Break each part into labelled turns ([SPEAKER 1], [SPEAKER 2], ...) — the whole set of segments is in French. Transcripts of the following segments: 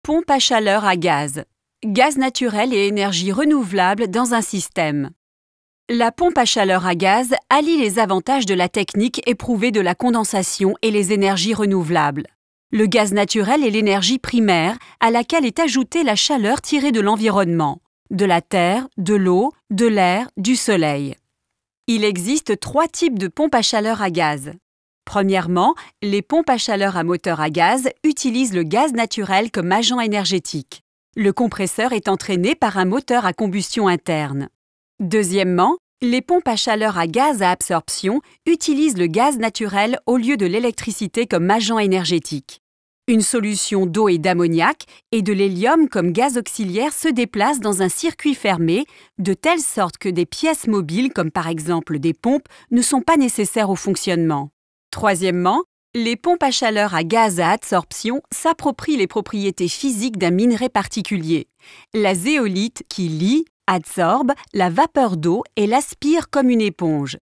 [SPEAKER 1] Pompe à chaleur à gaz. Gaz naturel et énergie renouvelable dans un système. La pompe à chaleur à gaz allie les avantages de la technique éprouvée de la condensation et les énergies renouvelables. Le gaz naturel est l'énergie primaire à laquelle est ajoutée la chaleur tirée de l'environnement, de la terre, de l'eau, de l'air, du soleil. Il existe 3 types de pompes à chaleur à gaz. Premièrement, les pompes à chaleur à moteur à gaz utilisent le gaz naturel comme agent énergétique. Le compresseur est entraîné par un moteur à combustion interne. Deuxièmement, les pompes à chaleur à gaz à absorption utilisent le gaz naturel au lieu de l'électricité comme agent énergétique. Une solution d'eau et d'ammoniac et de l'hélium comme gaz auxiliaire se déplace dans un circuit fermé, de telle sorte que des pièces mobiles, comme par exemple des pompes, ne sont pas nécessaires au fonctionnement. Troisièmement, les pompes à chaleur à gaz à adsorption s'approprient les propriétés physiques d'un minerai particulier, la zéolite qui lie, adsorbe la vapeur d'eau et l'aspire comme une éponge.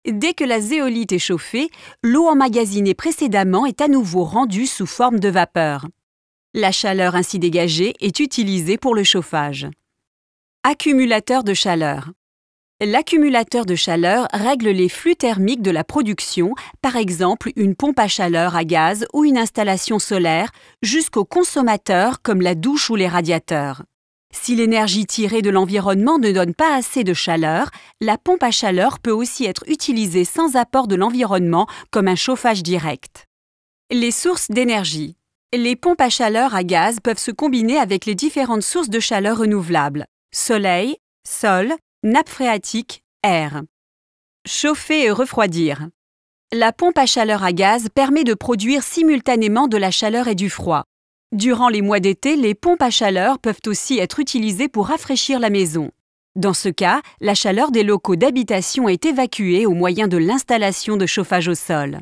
[SPEAKER 1] Dès que la zéolite est chauffée, l'eau emmagasinée précédemment est à nouveau rendue sous forme de vapeur. La chaleur ainsi dégagée est utilisée pour le chauffage. Accumulateur de chaleur. L'accumulateur de chaleur règle les flux thermiques de la production, par exemple une pompe à chaleur à gaz ou une installation solaire, jusqu'aux consommateurs comme la douche ou les radiateurs. Si l'énergie tirée de l'environnement ne donne pas assez de chaleur, la pompe à chaleur peut aussi être utilisée sans apport de l'environnement comme un chauffage direct. Les sources d'énergie. Les pompes à chaleur à gaz peuvent se combiner avec les différentes sources de chaleur renouvelables: soleil, sol, nappe phréatique, air. Chauffer et refroidir. La pompe à chaleur à gaz permet de produire simultanément de la chaleur et du froid. Durant les mois d'été, les pompes à chaleur peuvent aussi être utilisées pour rafraîchir la maison. Dans ce cas, la chaleur des locaux d'habitation est évacuée au moyen de l'installation de chauffage au sol.